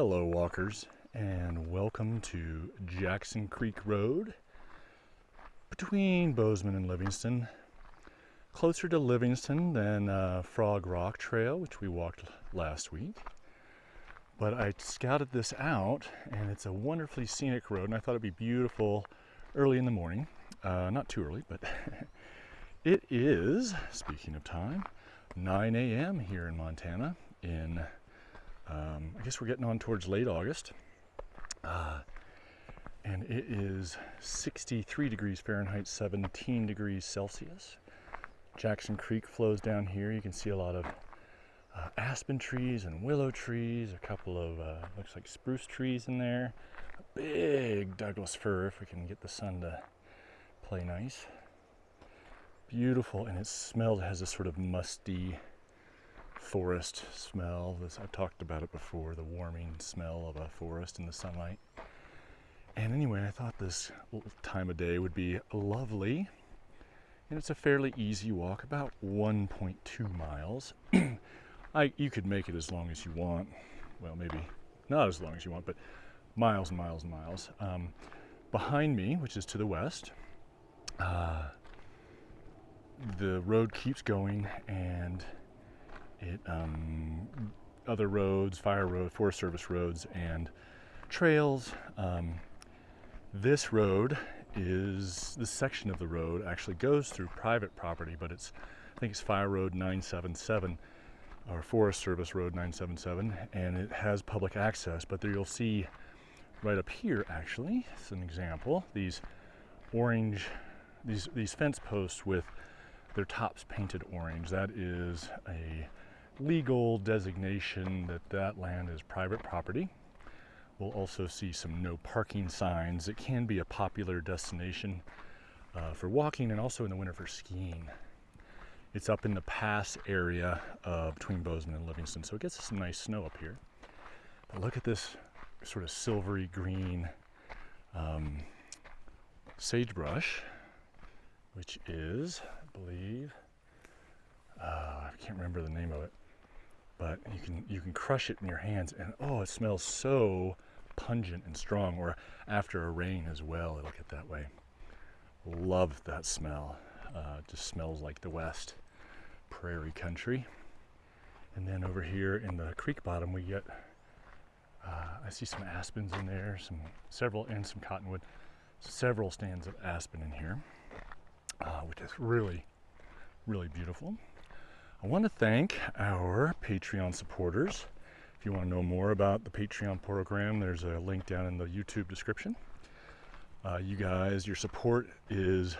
Hello walkers, and welcome to Jackson Creek Road between Bozeman and Livingston. Closer to Livingston than Frog Rock Trail, which we walked last week. But I scouted this out, and it's a wonderfully scenic road, and I thought it'd be beautiful early in the morning. Not too early, but it is, speaking of time, 9 a.m. here in Montana in I guess we're getting on towards late August, and it is 63 degrees Fahrenheit, 17 degrees Celsius. Jackson Creek flows down here. You can see a lot of aspen trees and willow trees, a couple of looks like spruce trees in there, a big Douglas fir if we can get the sun to play nice. Beautiful, and it has this sort of musty forest smell. I've talked about it before, the warming smell of a forest in the sunlight. And anyway, I thought this time of day would be lovely, and it's a fairly easy walk, about 1.2 miles. You could make it as long as you want. Well, maybe not as long as you want, but miles and miles and miles. Behind me, which is to the west, the road keeps going, and other roads, Forest Service roads, and trails. This section of the road actually goes through private property, but I think it's Fire Road 977 or Forest Service Road 977, and it has public access. But there you'll see right up here, actually, it's an example, these fence posts with their tops painted orange. That is a legal designation that land is private property. We'll also see some no parking signs. It can be a popular destination for walking, and also in the winter for skiing. It's up in the pass area between Bozeman and Livingston, so it gets some nice snow up here. But look at this sort of silvery green sagebrush, which is, I believe, I can't remember the name of it, but you can crush it in your hands, and oh, it smells so pungent and strong. Or after a rain as well, it'll get that way. Love that smell. It just smells like the West prairie country. And then over here in the creek bottom, we get I see some aspens in there, several cottonwood, several stands of aspen in here, which is really, really beautiful. I want to thank our Patreon supporters. If you want to know more about the Patreon program, there's a link down in the YouTube description. You guys, your support is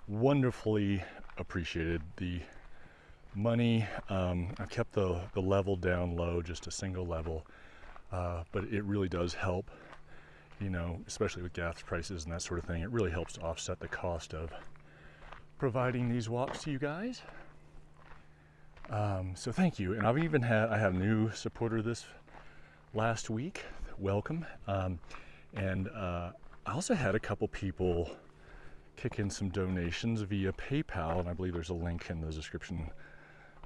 wonderfully appreciated. The money, I've kept the level down low, just a single level, but it really does help, especially with gas prices and that sort of thing. It really helps to offset the cost of providing these walks to you guys. So thank you. And I have a new supporter this last week. Welcome. And I also had a couple people kick in some donations via PayPal, and I believe there's a link in the description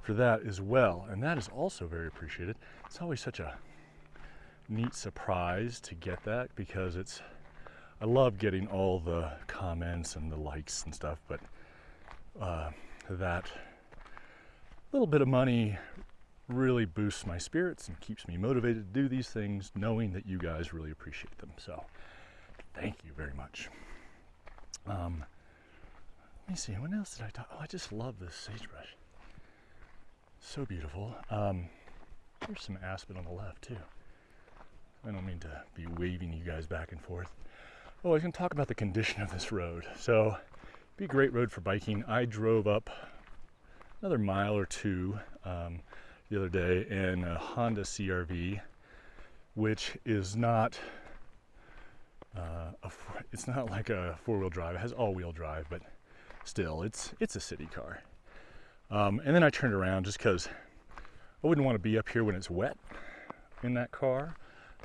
for that as well. And that is also very appreciated. It's always such a neat surprise to get that, because I love getting all the comments and the likes and stuff, but that little bit of money really boosts my spirits and keeps me motivated to do these things, knowing that you guys really appreciate them. So thank you very much. Let me see, what else did I talk? Oh, I just love this sagebrush. So beautiful. There's some aspen on the left too. I don't mean to be waving you guys back and forth. Oh, I was going to talk about the condition of this road. So it'd be a great road for biking. I drove up another mile or two the other day in a Honda CR-V, which is not it's not like a four-wheel drive. It has all-wheel drive, but still, it's a city car. And then I turned around just because I wouldn't want to be up here when it's wet in that car,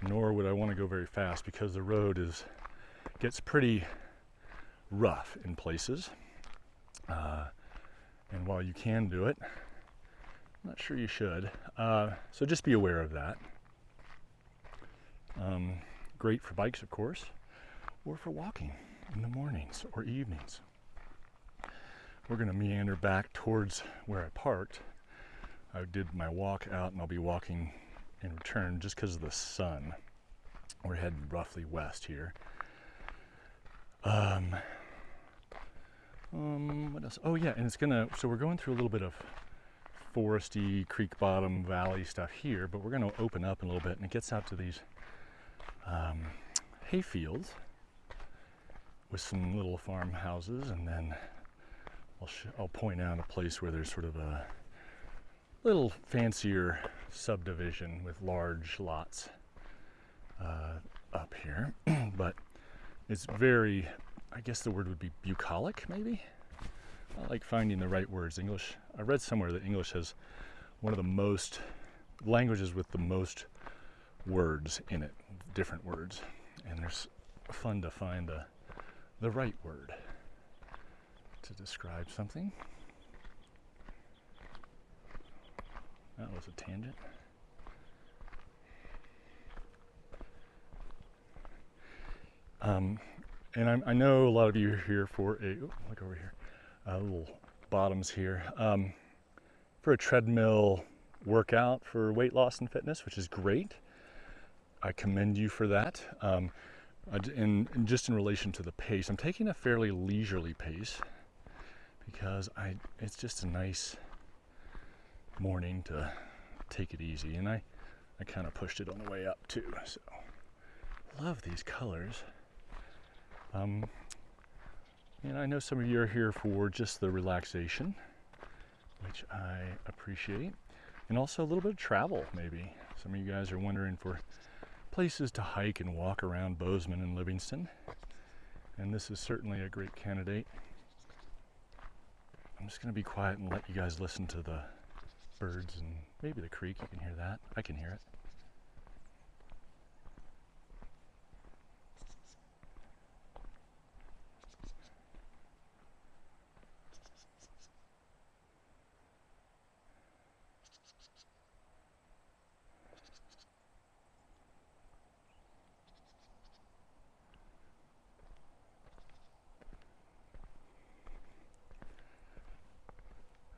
nor would I want to go very fast, because the road gets pretty rough in places. And while you can do it, I'm not sure you should. So just be aware of that. Great for bikes, of course, or for walking in the mornings or evenings. We're going to meander back towards where I parked. I did my walk out, and I'll be walking in return just because of the sun. We're heading roughly west here. What else? Oh yeah, and so we're going through a little bit of foresty, creek bottom, valley stuff here, but we're gonna open up a little bit, and it gets out to these hay fields with some little farmhouses, and then I'll point out a place where there's sort of a little fancier subdivision with large lots up here, but it's very, I guess the word would be bucolic, maybe? I like finding the right words. English, I read somewhere that English has one of the most languages with the most words in it, different words, and there's fun to find the right word to describe something. That was a tangent. And I know a lot of you are here for look over here, little bottoms here, for a treadmill workout for weight loss and fitness, which is great. I commend you for that. And just in relation to the pace, I'm taking a fairly leisurely pace because it's just a nice morning to take it easy, and I kind of pushed it on the way up too. So love these colors. And I know some of you are here for just the relaxation, which I appreciate, and also a little bit of travel maybe. Some of you guys are wondering for places to hike and walk around Bozeman and Livingston, and this is certainly a great candidate. I'm just going to be quiet and let you guys listen to the birds and maybe the creek. You can hear that. I can hear it.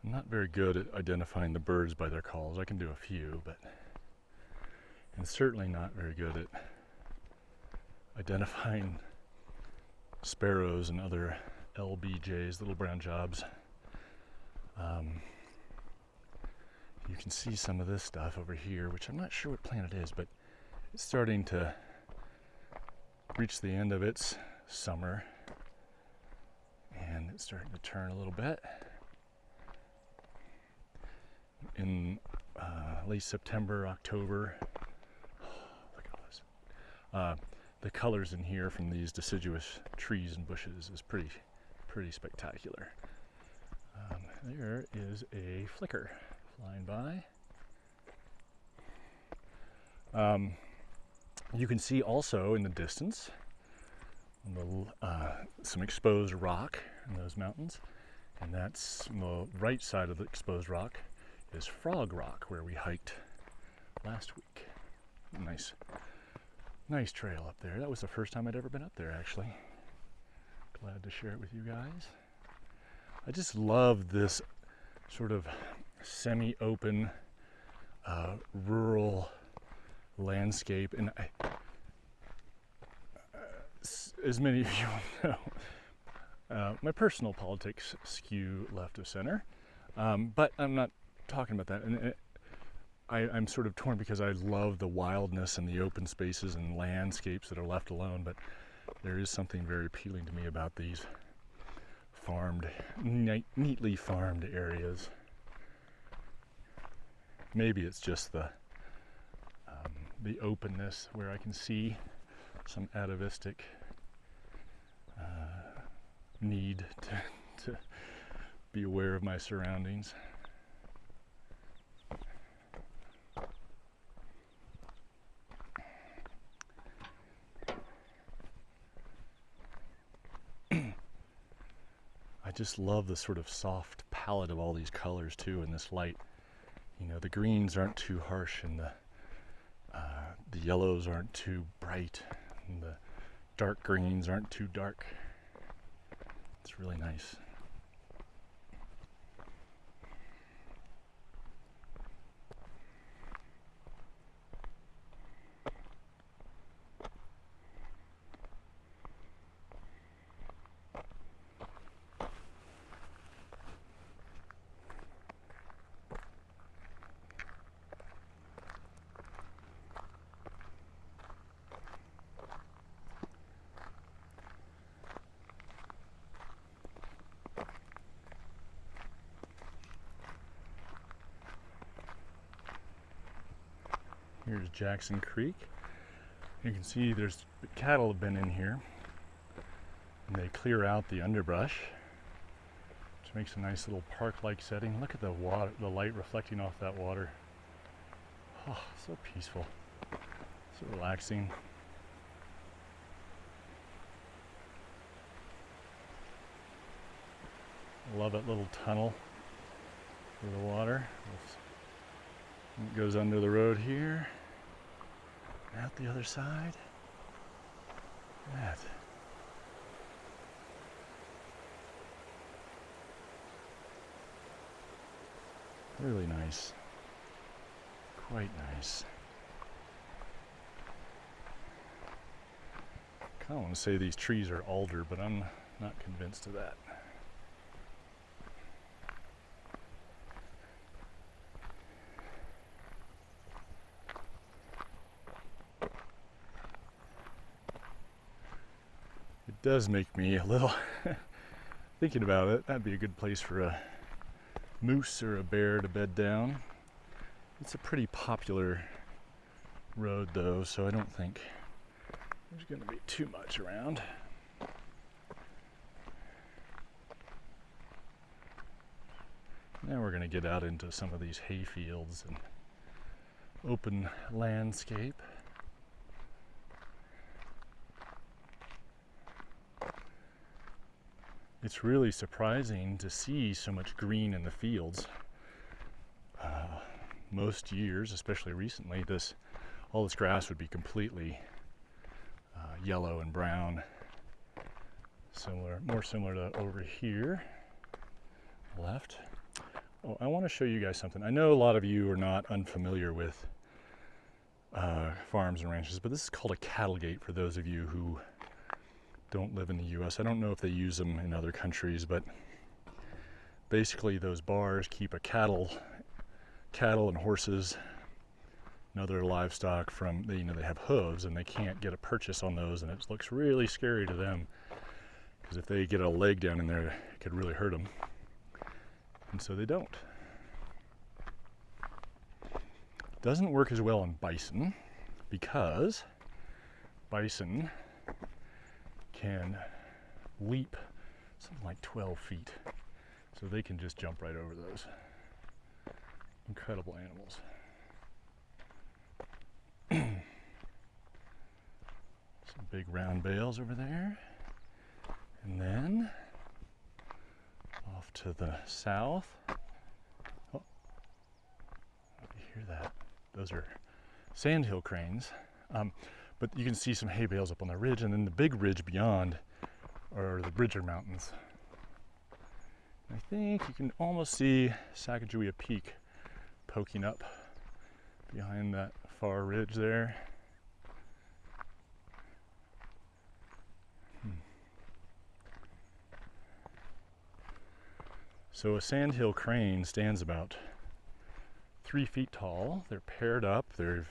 I'm not very good at identifying the birds by their calls. I can do a few, but I'm certainly not very good at identifying sparrows and other LBJs, little brown jobs. You can see some of this stuff over here, which I'm not sure what plant it is, but it's starting to reach the end of its summer, and it's starting to turn a little bit. In late September, October, look at all this. The colors in here from these deciduous trees and bushes is pretty spectacular. There is a flicker flying by. You can see also in the distance some exposed rock in those mountains, and that's the right side of the exposed rock is Frog Rock, where we hiked last week. Nice trail up there. That was the first time I'd ever been up there, actually. Glad to share it with you guys. I just love this sort of semi-open rural landscape, and as many of you know, my personal politics skew left of center, but I'm not talking about that, and I'm sort of torn because I love the wildness and the open spaces and landscapes that are left alone, but there is something very appealing to me about these neatly farmed areas. Maybe it's just the openness where I can see some atavistic need to be aware of my surroundings. I just love the sort of soft palette of all these colors too in this light. You know, the greens aren't too harsh, and the yellows aren't too bright and the dark greens aren't too dark. It's really nice. Here's Jackson Creek. You can see there's cattle have been in here, and they clear out the underbrush, which makes a nice little park-like setting. Look at the water, the light reflecting off that water. Oh, so peaceful, so relaxing. I love that little tunnel for the water. It goes under the road here. Out the other side. Look at that. Really nice. Quite nice. I kind of want to say these trees are alder, but I'm not convinced of that. It does make me a little, thinking about it, that'd be a good place for a moose or a bear to bed down. It's a pretty popular road though, so I don't think there's going to be too much around. Now we're going to get out into some of these hay fields and open landscape. It's really surprising to see so much green in the fields. Most years, especially recently, all this grass would be completely yellow and brown. More similar to over here, left. Oh, I want to show you guys something. I know a lot of you are not unfamiliar with farms and ranches, but this is called a cattle gate for those of you who don't live in the U.S. I don't know if they use them in other countries, but basically those bars keep a cattle and horses and other livestock from, they have hooves and they can't get a purchase on those, and it looks really scary to them because if they get a leg down in there, it could really hurt them, and so they don't. Doesn't work as well on bison because bison can leap something like 12 feet. So they can just jump right over those. Incredible animals. Some big round bales over there. And then off to the south. Oh, you hear that? Those are Sandhill Cranes. But you can see some hay bales up on the ridge, and then the big ridge beyond are the Bridger Mountains. I think you can almost see Sacagawea Peak poking up behind that far ridge there. So a Sandhill Crane stands about 3 feet tall. They're paired up. They're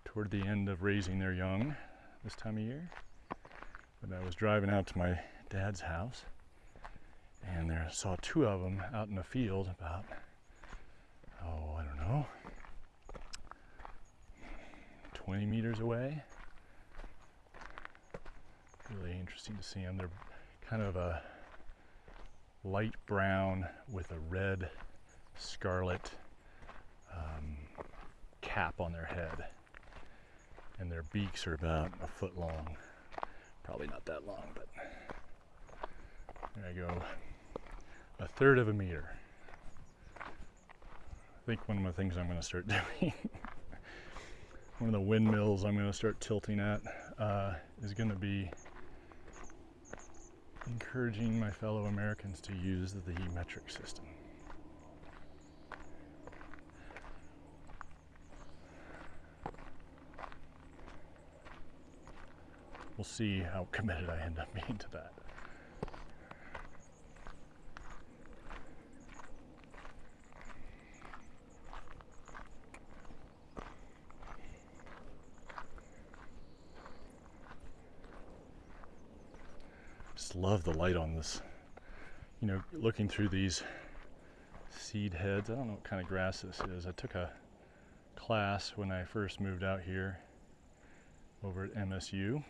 toward the end of raising their young this time of year. But I was driving out to my dad's house and I saw two of them out in the field about, I don't know, 20 meters away. Really interesting to see them. They're kind of a light brown with a red scarlet cap on their head. And their beaks are about a foot long. Probably not that long, but there I go. A third of a meter. I think one of the things I'm going to start doing. one of the windmills I'm going to start tilting at is going to be encouraging my fellow Americans to use the metric system. We'll see how committed I end up being to that. Just love the light on this. You know, looking through these seed heads, I don't know what kind of grass this is. I took a class when I first moved out here over at MSU,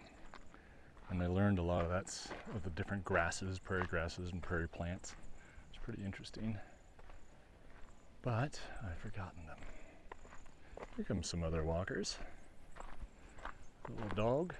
and I learned a lot of the different grasses, prairie grasses and prairie plants. It's pretty interesting, but I've forgotten them. Here comes some other walkers. A little dog.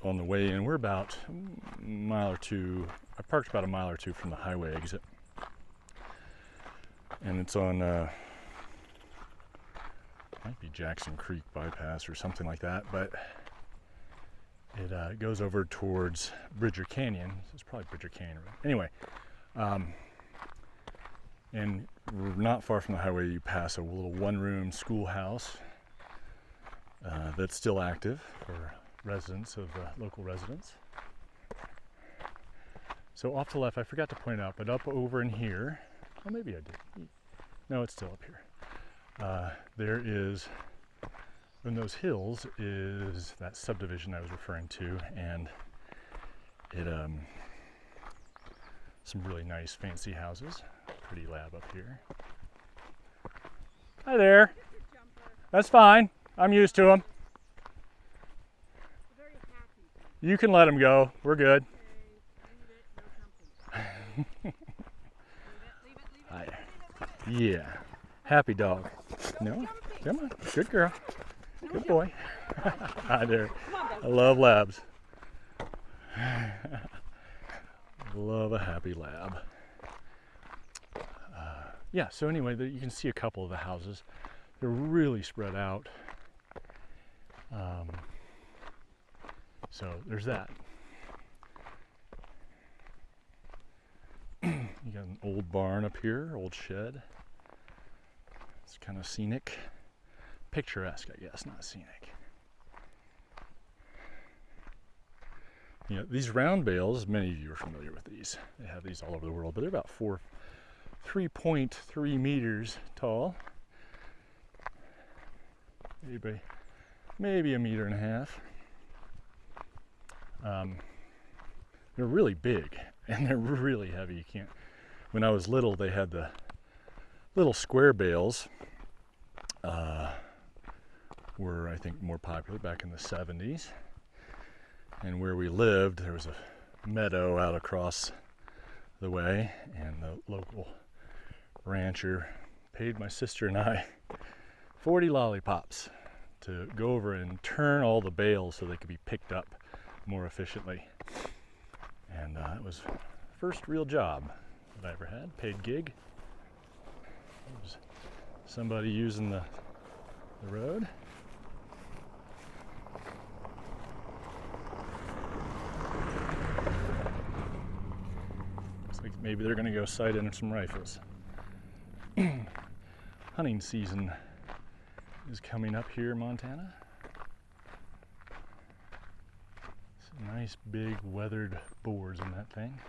On the way in, we're about a mile or two. I parked about a mile or two from the highway exit, and it's on might be Jackson Creek bypass or something like that, but it goes over towards Bridger Canyon. It's probably Bridger Canyon. Anyway, and not far from the highway, you pass a little one-room schoolhouse that's still active for residents of local residents. So off to the left, I forgot to point out, but up over in here, oh maybe I did. No, it's still up here. There is, in those hills, is that subdivision I was referring to, and it some really nice fancy houses. Pretty lab up here. Hi there. That's fine. I'm used to them. You can let him go. We're good. Yeah. Happy dog. No? Come on. Good girl. Good boy. Hi there. I love labs. Love a happy lab. Yeah, so anyway, you can see a couple of the houses. They're really spread out. So there's that. You got an old barn up here, old shed. It's kind of scenic. Picturesque, I guess, not scenic. You know, these round bales, many of you are familiar with these. They have these all over the world, but they're about 3.3 meters tall. Maybe a meter and a half. They're really big and they're really heavy. You can't. When I was little, they had the little square bales. Were I think more popular back in the 70s. And where we lived, there was a meadow out across the way, and the local rancher paid my sister and I 40 lollipops to go over and turn all the bales so they could be picked up more efficiently. And it was the first real job that I ever had, paid gig. It was somebody using the road. Looks like maybe they're gonna go sight in some rifles. Hunting season is coming up here in Montana. Nice big weathered boars in that thing.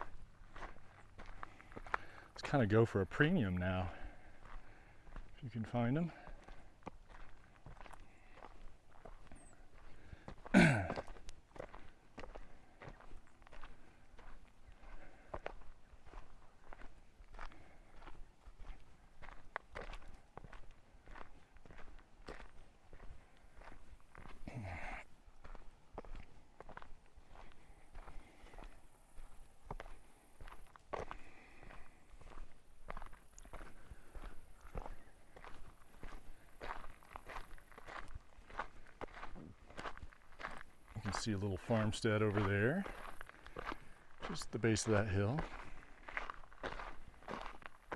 Let's kind of go for a premium now, if you can find them. see a little farmstead over there, just at the base of that hill.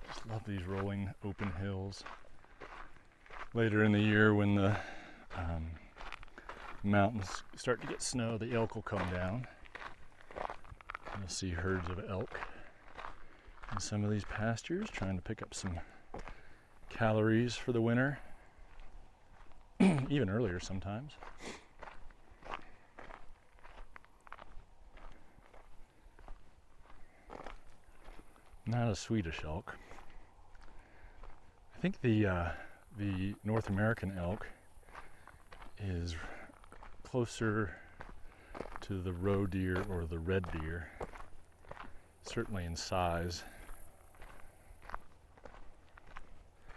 Just love these rolling open hills. Later in the year when the mountains start to get snow, the elk will come down. You'll see herds of elk in some of these pastures trying to pick up some calories for the winter, even earlier sometimes. Not a Swedish elk. I think the North American elk is closer to the roe deer or the red deer, certainly in size.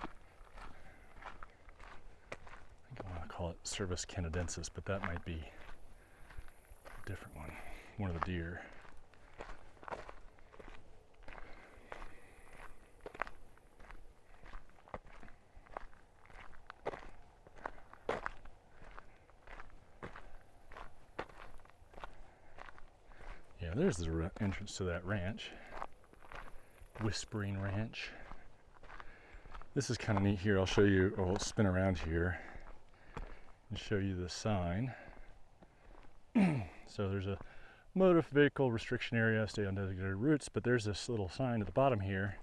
I think I want to call it Cervus canadensis, but that might be a different one of the deer. Yeah, there's the entrance to that ranch, Whispering Ranch. This is kind of neat here. I'll show you, or I'll spin around here and show you the sign. So there's a motor vehicle restriction area, stay on designated routes, but there's this little sign at the bottom here,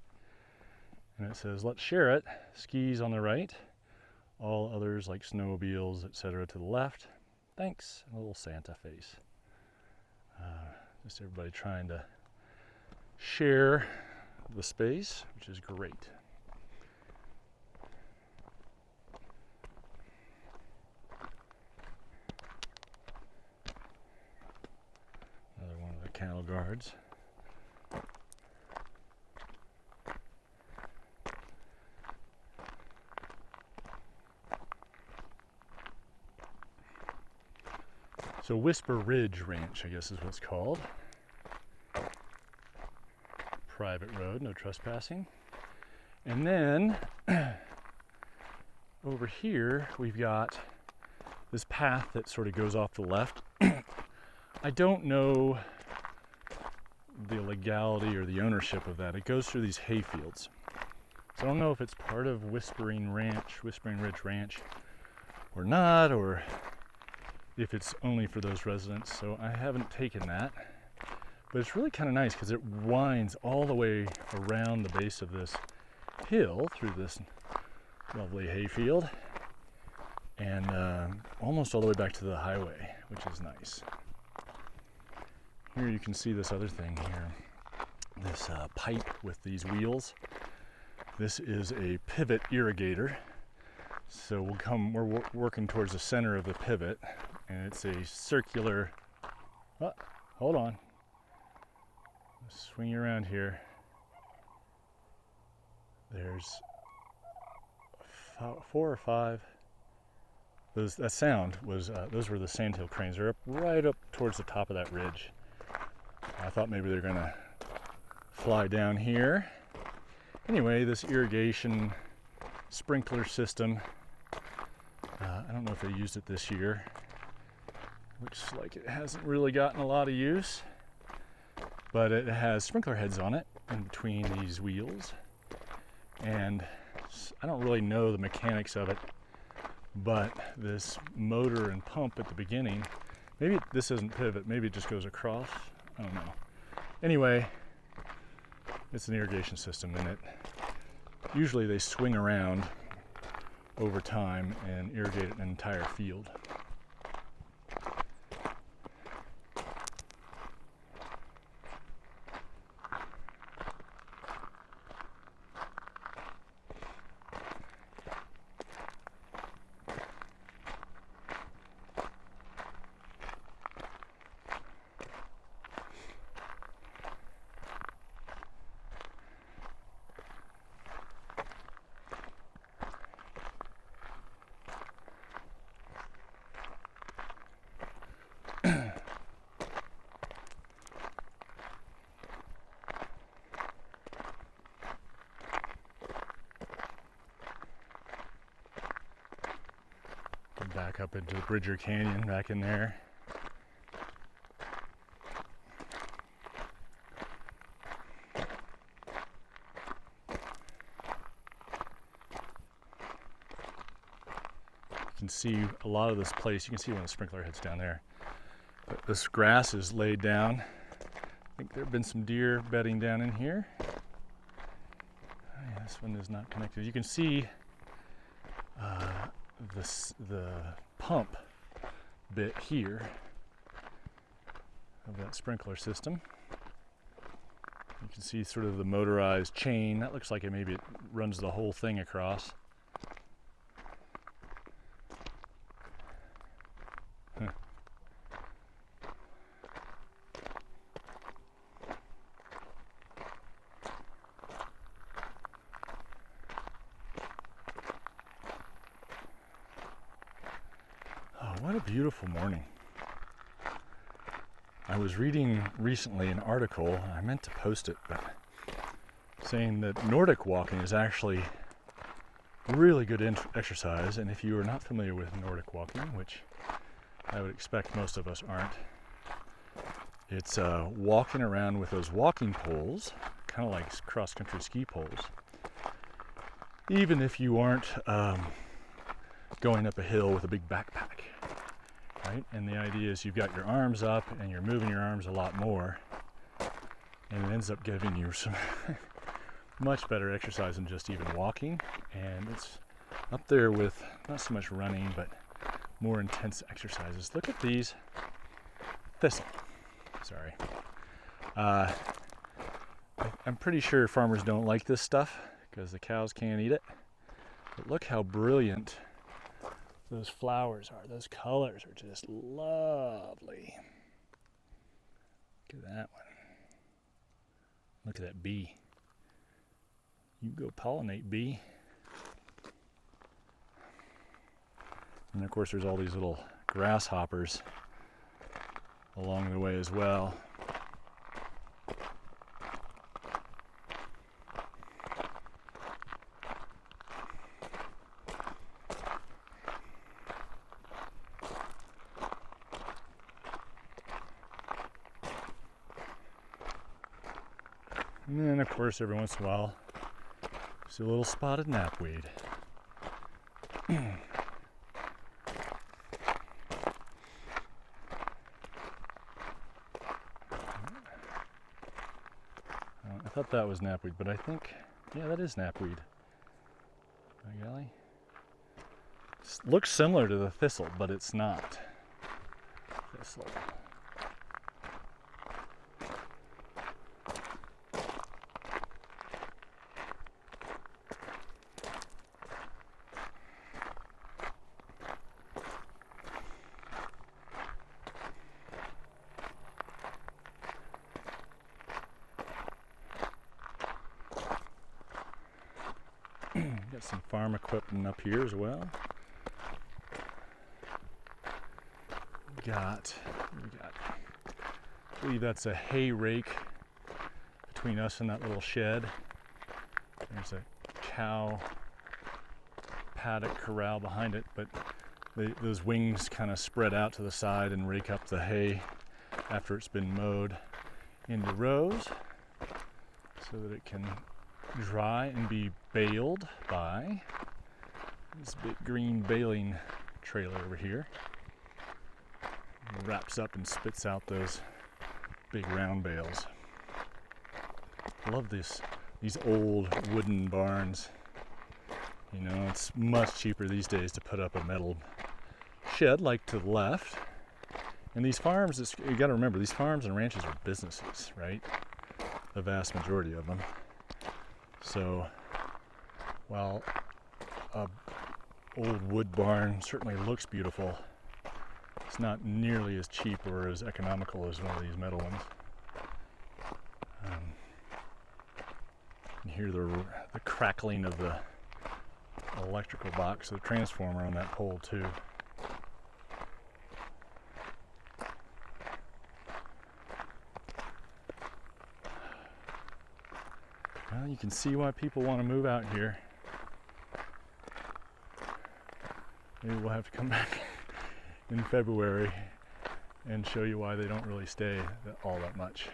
and it says, let's share it, skis on the right, all others like snowmobiles, etc. to the left. Thanks, a little Santa face. Just everybody trying to share the space, which is great. Another one of the cattle guards. So Whisper Ridge Ranch, I guess is what it's called. Private road, no trespassing. And then over here we've got this path that sort of goes off the left. I don't know the legality or the ownership of that. It goes through these hay fields. So I don't know if it's part of Whispering Ridge Ranch or not, or if it's only for those residents, so I haven't taken that. But it's really kind of nice because it winds all the way around the base of this hill through this lovely hayfield and almost all the way back to the highway, which is nice. Here you can see this other thing here, this pipe with these wheels. This is a pivot irrigator. So we're working towards the center of the pivot, and it's a circular, hold on, swing you around here. There's 4 or 5. That sound was, those were the Sandhill Cranes. They're right up towards the top of that ridge. I thought maybe they're gonna fly down here. Anyway, this irrigation sprinkler system, I don't know if they used it this year. Looks like it hasn't really gotten a lot of use, but it has sprinkler heads on it in between these wheels, and I don't really know the mechanics of it, but this motor and pump at the beginning, maybe this isn't pivot, maybe it just goes across, I don't know. Anyway, it's an irrigation system, and it usually they swing around over time and irrigate an entire field. Back up into the Bridger Canyon, back in there. can see a lot of this place. You can see one of the sprinkler heads down there. But this grass is laid down. I think there have been some deer bedding down in here. Oh, yeah, this one is not connected. You can see the pump bit here of that sprinkler system. You can see sort of the motorized chain. That looks like maybe it runs the whole thing across. Huh. Oh, what a beautiful morning. I was reading recently an article, I meant to post it, but saying that Nordic Walking is actually really good exercise, and if you are not familiar with Nordic Walking, which I would expect most of us aren't, it's walking around with those walking poles, kind of like cross-country ski poles, even if you aren't going up a hill with a big backpack. Right? And the idea is you've got your arms up and you're moving your arms a lot more, and it ends up giving you some much better exercise than just even walking. And it's up there with not so much running but more intense exercises. Look at these thistle. Sorry. I'm pretty sure farmers don't like this stuff because the cows can't eat it, but look how brilliant those flowers are. Those colors are just lovely. Look at that one. Look at that bee. You go pollinate, bee. And of course there's all these little grasshoppers along the way as well. And then, of course, every once in a while, see a little spotted knapweed. I thought that was knapweed, but I think, yeah, that is knapweed. By golly. It looks similar to the thistle, but it's not thistle. Got some farm equipment up here as well. I believe that's a hay rake between us and that little shed. There's a cow paddock corral behind it, but those wings kind of spread out to the side and rake up the hay after it's been mowed into rows so that it can dry and be baled by this big green baling trailer over here. It wraps up and spits out those big round bales. I love these old wooden barns. You know, it's much cheaper these days to put up a metal shed like to the left. And these farms, you got to remember, these farms and ranches are businesses, right? The vast majority of them. So while a old wood barn certainly looks beautiful, it's not nearly as cheap or as economical as one of these metal ones. You hear the crackling of the electrical box, the transformer on that pole too. Well, you can see why people want to move out here. Maybe we'll have to come back in February and show you why they don't really stay all that much.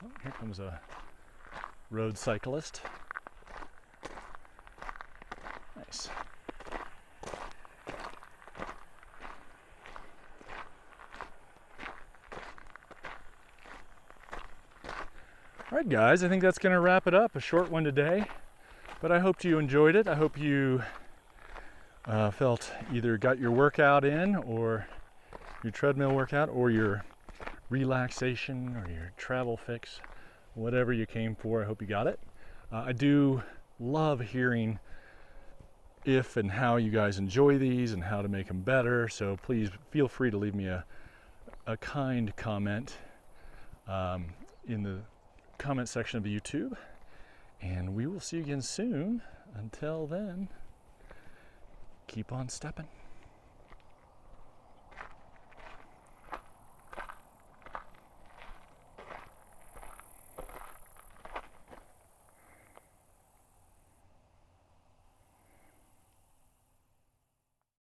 Oh, here comes a road cyclist. Nice. this. All right, guys, I think that's going to wrap it up. A short one today, but I hope you enjoyed it. I hope you felt either got your workout in, or your treadmill workout, or your relaxation, or your travel fix, whatever you came for. I hope you got it. I do love hearing if and how you guys enjoy these and how to make them better. So please feel free to leave me a kind comment in the comment section of YouTube, and we will see you again soon. Until then, keep on stepping.